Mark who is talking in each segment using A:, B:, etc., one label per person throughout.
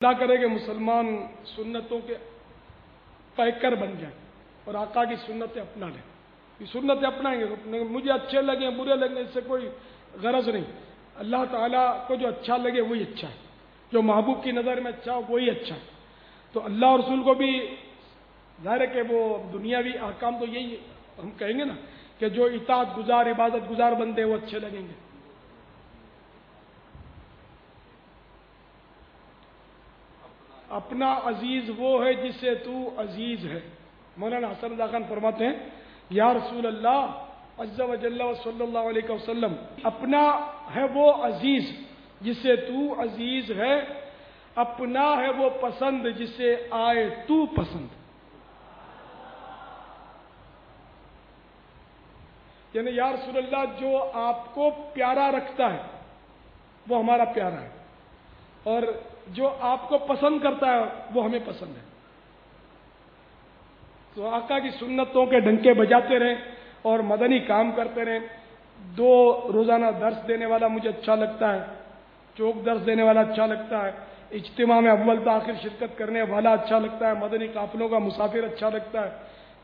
A: اللہ کرے کہ مسلمان سنتوں کے پیکر بن جائیں اور آقا کی سنتیں اپنا لیں. یہ سنتیں اپنائیں گے، مجھے اچھے لگیں برے لگیں اس سے کوئی غرض نہیں. اللہ تعالیٰ کو جو اچھا لگے وہی اچھا ہے، جو محبوب کی نظر میں اچھا ہو وہی اچھا ہے. تو اللہ اور رسول کو بھی ظاہر ہے کہ وہ دنیاوی احکام تو یہی ہم کہیں گے نا کہ جو اطاعت گزار عبادت گزار بندے وہ اچھے لگیں گے. اپنا عزیز وہ ہے جسے تو عزیز ہے. مولانا حسن رضا خان فرماتے ہیں یا رسول اللہ عز و جل و صلی اللہ علیہ وسلم، اپنا ہے وہ عزیز جسے تو عزیز ہے، اپنا ہے وہ پسند جسے آئے تو پسند. یعنی یا رسول اللہ جو آپ کو پیارا رکھتا ہے وہ ہمارا پیارا ہے، اور جو آپ کو پسند کرتا ہے وہ ہمیں پسند ہے. تو آقا کی سنتوں کے ڈنکے بجاتے رہیں اور مدنی کام کرتے رہیں. 2 روزانہ درس دینے والا مجھے اچھا لگتا ہے، چوک درس دینے والا اچھا لگتا ہے، اجتماع میں اول تاخیر شرکت کرنے والا اچھا لگتا ہے، مدنی قافلوں کا مسافر اچھا لگتا ہے،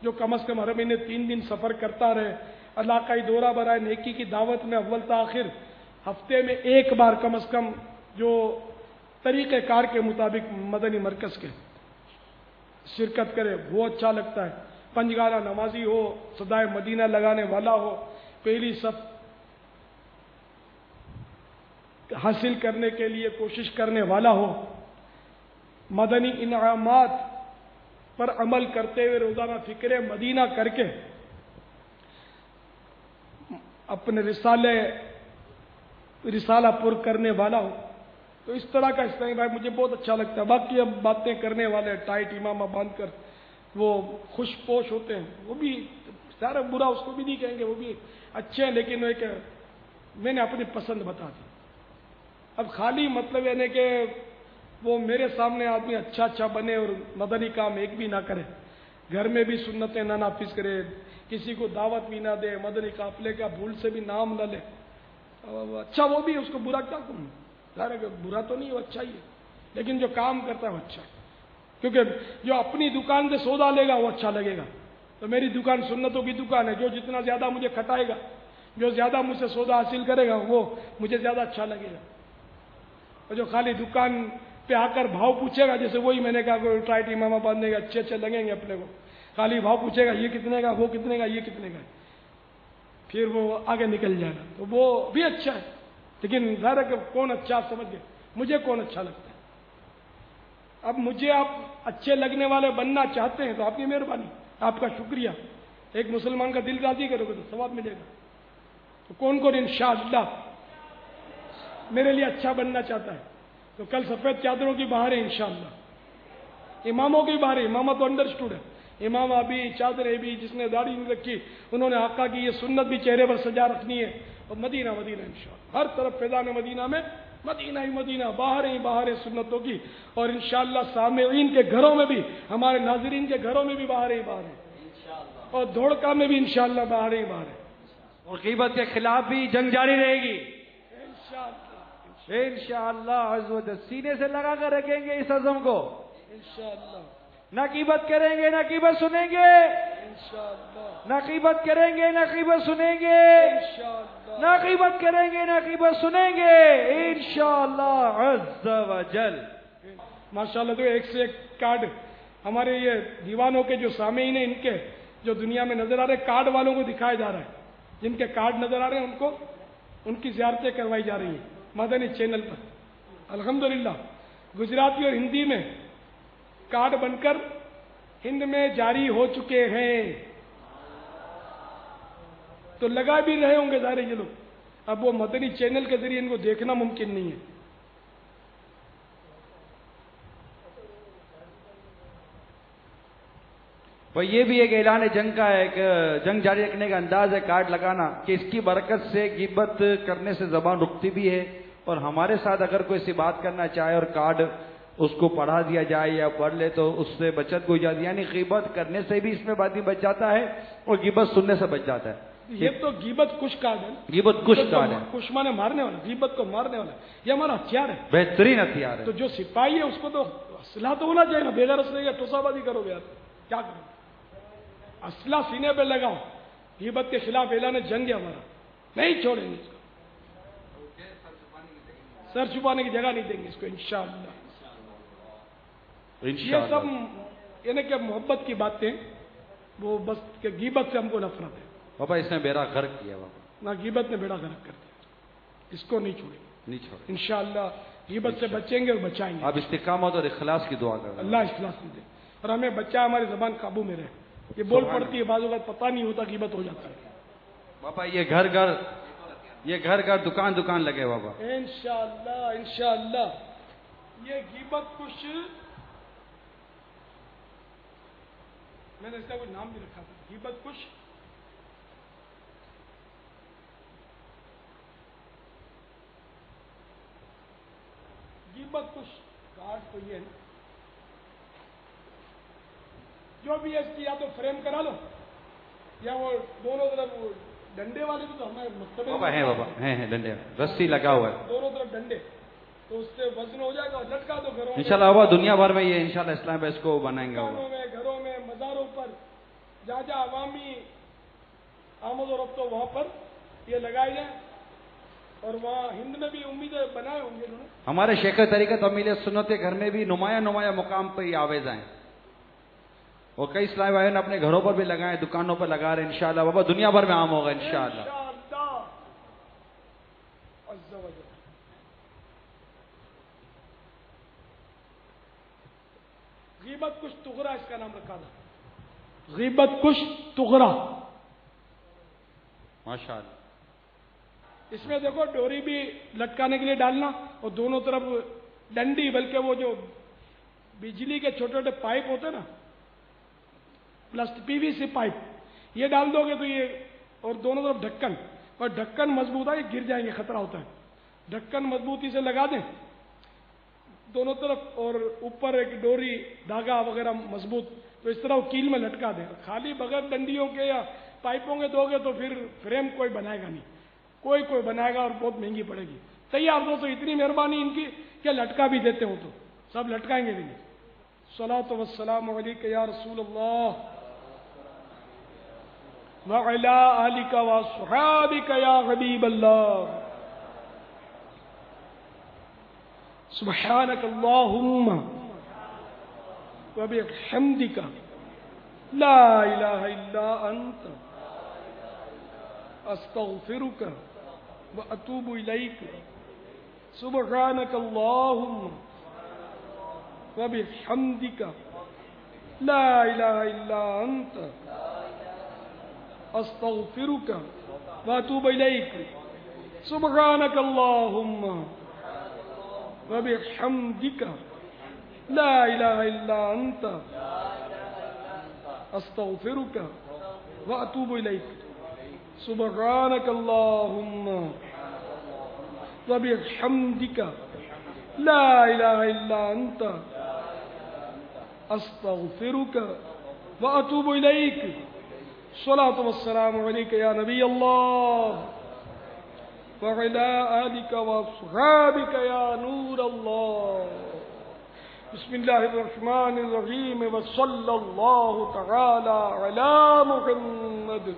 A: جو کم از کم ہر مہینے 3 دن سفر کرتا رہے، علاقائی دورہ برائے نیکی کی دعوت میں اول تاخیر ہفتے میں 1 بار کم از کم جو طریقہ کار کے مطابق مدنی مرکز کے شرکت کرے وہ اچھا لگتا ہے. 5 گالہ نمازی ہو، صدائے مدینہ لگانے والا ہو، پہلی صف حاصل کرنے کے لیے کوشش کرنے والا ہو، مدنی انعامات پر عمل کرتے ہوئے روزانہ فکر مدینہ کر کے اپنے رسالہ پر کرنے والا ہو. تو اس طرح کا اسلامی بھائی مجھے بہت اچھا لگتا ہے. باقی اب باتیں کرنے والے ٹائٹ امامہ باندھ کر وہ خوش پوش ہوتے ہیں، وہ بھی سارا برا اس کو بھی نہیں کہیں گے، وہ بھی اچھے ہیں، لیکن وہ میں نے اپنی پسند بتا دی. اب خالی مطلب یعنی کہ وہ میرے سامنے آدمی اچھا بنے اور مدنی کام ایک بھی نہ کرے، گھر میں بھی سنتیں نہ نافذ کرے، کسی کو دعوت بھی نہ دے، مدنی قافلے کا بھول سے بھی نام نہ لے. اچھا وہ بھی اس کو برا کیا کہوں؟ برا تو نہیں، وہ اچھا ہی ہے، لیکن جو کام کرتا ہے وہ اچھا ہے. کیونکہ جو اپنی دکان سے سودا لے گا وہ اچھا لگے گا. تو میری دکان سنتوں کی دکان ہے، جو جتنا زیادہ مجھے کھٹائے گا، جو زیادہ مجھ سے سودا حاصل کرے گا وہ مجھے زیادہ اچھا لگے گا. اور جو خالی دکان پہ آ کر بھاؤ پوچھے گا، جیسے وہی میں نے کہا کوئی ٹائٹ امامہ باندھنے گا، اچھے لگیں گے اپنے کو، خالی بھاؤ پوچھے گا یہ کتنے کا، وہ کتنے کا، یہ کتنے کا، پھر وہ آگے نکل جائے گا. تو وہ بھی اچھا ہے، لیکن ظاہر ہے کہ کون اچھا سمجھ گئے، مجھے کون اچھا لگتا ہے. اب مجھے آپ اچھے لگنے والے بننا چاہتے ہیں تو آپ کی مہربانی، آپ کا شکریہ. ایک مسلمان کا دل راضی کرو گے تو ثواب ملے گا. تو کون انشاءاللہ میرے لیے اچھا بننا چاہتا ہے تو کل سفید چادروں کی بہاریں انشاءاللہ، اماموں کی بہاریں. امامہ تو انڈرسٹوڈ ہے، امامہ بھی چادریں بھی، جس نے داڑھی نہیں رکھی انہوں نے آقا کی یہ سنت بھی چہرے پر سجا رکھنی ہے. اور مدینہ انشاءاللہ ہر طرف فیضان مدینہ میں مدینہ ہی مدینہ، باہر سنتوں کی. اور انشاءاللہ سامعین کے گھروں میں بھی، ہمارے ناظرین کے گھروں میں بھی باہر اور دھوڑکا میں بھی انشاءاللہ باہر.
B: اور غیبت کے خلاف بھی جنگ جاری رہے گی انشاءاللہ عز و جل. سینے سے لگا کر رکھیں گے اس عزم کو
A: انشاءاللہ.
B: نہ غیبت کریں گے نہ غیبت سنیں گے، نہ غیبت کریں گے نہ غیبت سنیں گے، نہ غیبت کریں گے نہ غیبت سنیں گے انشاءاللہ عز و جل.
A: ماشاءاللہ. تو ایک سے ایک کارڈ ہمارے یہ دیوانوں کے جو سامعین ہیں، ان کے جو دنیا میں نظر آ رہے کارڈ والوں کو دکھایا جا رہا ہے. جن کے کارڈ نظر آ رہے ہیں ان کی زیارتیں کروائی جا رہی ہیں مدنی چینل پر. الحمدللہ گجراتی اور ہندی میں کارڈ بن کر ہند میں جاری ہو چکے ہیں. تو لگا بھی رہے ہوں گے ظاہر یہ لوگ. اب وہ مدنی چینل کے ذریعے ان کو دیکھنا ممکن نہیں ہے.
B: یہ بھی ایک اعلان جنگ کا ہے، کہ جنگ جاری رکھنے کا انداز ہے کارڈ لگانا، کہ اس کی برکت سے غیبت کرنے سے زبان رکتی بھی ہے. اور ہمارے ساتھ اگر کوئی سی بات کرنا چاہے اور کارڈ اس کو پڑھا دیا جائے یا پڑھ لے تو اس سے بچت ہو جاتی ہے. یعنی غیبت کرنے سے بھی اس میں بات بچ جاتا ہے اور غیبت سننے سے بچ جاتا ہے.
A: یہ تو غیبت کش کارڈ ہے.
B: غیبت کش کارڈ ہے.
A: کش مانے مارنے والا, غیبت کو مارنے والا. یہ ہمارا ہتھیار ہے,
B: بہترین ہتھیار ہے.
A: تو جو سپاہی ہے اس کو تو اسلحہ تو ہونا چاہیے نا. بغیر اسلحے یا ٹوسا بازی کرو گے یار, کیا کرو؟ اسلحہ سینے پہ لگاؤ. غیبت کے خلاف اعلان جنگ ہے ہمارا, نہیں چھوڑیں گے اس کو. سر چھپانے کی جگہ نہیں دیں گے اس کو انشاءاللہ. یہ سب یعنی کہ محبت کی باتیں, وہ بس کہ غیبت سے ہم کو نفرت ہے.
B: بابا اس نے بیڑا غرق کیا بابا.
A: نہ غیبت نے بیڑا غرق کر دیا, اس کو نہیں چھوڑیں گے,
B: نہیں چھوڑیں
A: انشاءاللہ غیبت سے بچیں گے اور بچائیں گے.
B: آپ استقامت اور اخلاص کی دعا کریں.
A: اللہ اخلاص میں دے اور ہمیں بچہ ہماری زبان قابو میں رہے. یہ بول پڑتی ہے بعض اوقات پتہ نہیں ہوتا, غیبت ہو جاتی ہے.
B: بابا یہ گھر گھر دکان لگے بابا.
A: انشاءاللہ انشاءاللہ. یہ غیبت کچھ میں نے اس کا کوئی نام بھی رکھا تھا, غیبت کچھ. غیبت کچھ کارڈ تو یہ ہے جو بھی ہے اس کی یا تو فریم کرا لو یا وہ دونوں طرف ڈنڈے والے بھی تو ہمارے مکتبے
B: ہیں ڈنڈے, رسی لگا ہوا ہے
A: دونوں طرف ڈنڈے, تو اس سے وزن ہو جائے گا. لٹکا دو گھروں میں
B: انشاءاللہ بابا, دنیا بھر میں یہ انشاءاللہ اسلام پہ اس کو بنائیں گے.
A: گھروں میں مزاروں پر جہاں جہاں عوامی آمد و رفت ہو وہاں پر یہ لگائے جائیں. اور وہاں ہند میں بھی امیدیں بنائے ہوں گے انہوں نے.
B: ہمارے شیخ طریقت امیل سنت کے گھر میں بھی نمایاں مقام پہ یہ آویز ہیں, اور کئی اسلامی بھائیوں نے اپنے گھروں پر بھی لگائے, دکانوں پر لگا رہے ہیں. انشاءاللہ بابا دنیا بھر میں عام ہوگا انشاءاللہ.
A: غیبت کچھ تغرا اس کا نام رکھا تھا. غیبت کچھ تغرا
B: ماشاءاللہ.
A: اس میں دیکھو ڈوری بھی لٹکانے کے لیے ڈالنا اور دونوں طرف ڈنڈی, بلکہ وہ جو بجلی کے چھوٹے چھوٹے پائپ ہوتے نا, پی وی سی پائپ, یہ ڈال دو گے تو یہ, اور دونوں طرف ڈھکن, اور ڈھکن مضبوط ہے, یہ گر جائیں گے خطرہ ہوتا ہے. ڈھکن مضبوطی سے لگا دیں دونوں طرف, اور اوپر ایک ڈوری دھاگا وغیرہ مضبوط, تو اس طرح وہ کیل میں لٹکا دیں. خالی بغیر ڈنڈیوں کے یا پائپوں کے دو گے تو پھر فریم کوئی بنائے گا نہیں, کوئی بنائے گا اور بہت مہنگی پڑے گی. تیار دو تو اتنی مہربانی ان کی کہ لٹکا بھی دیتے ہو تو سب لٹکائیں گے بھی نہیں. صلاۃ والسلام علیک یا رسول اللہ وعلی آلک واصحابک یا حبیب اللہ. سبحانک اللہم وبحمدک لا الہ الا انت استغفرک واتوب الیک. سبحانک اللہم وبحمدک لا الہ الا انت استغفرک واتوب الیک. سبحانک اللہم وبحمدک لا الہ الا انت استغفرک واتوب الیک. سبحانک اللہم وبحمدک لا الہ الا انت استغفرک واتوب الیک. الصلاۃ والسلام علیک یا نبی اللہ وعلی آلک واصحابک یا نور اللہ. بسم اللہ الرحمن الرحیم وصلی اللہ تعالی علی محمد.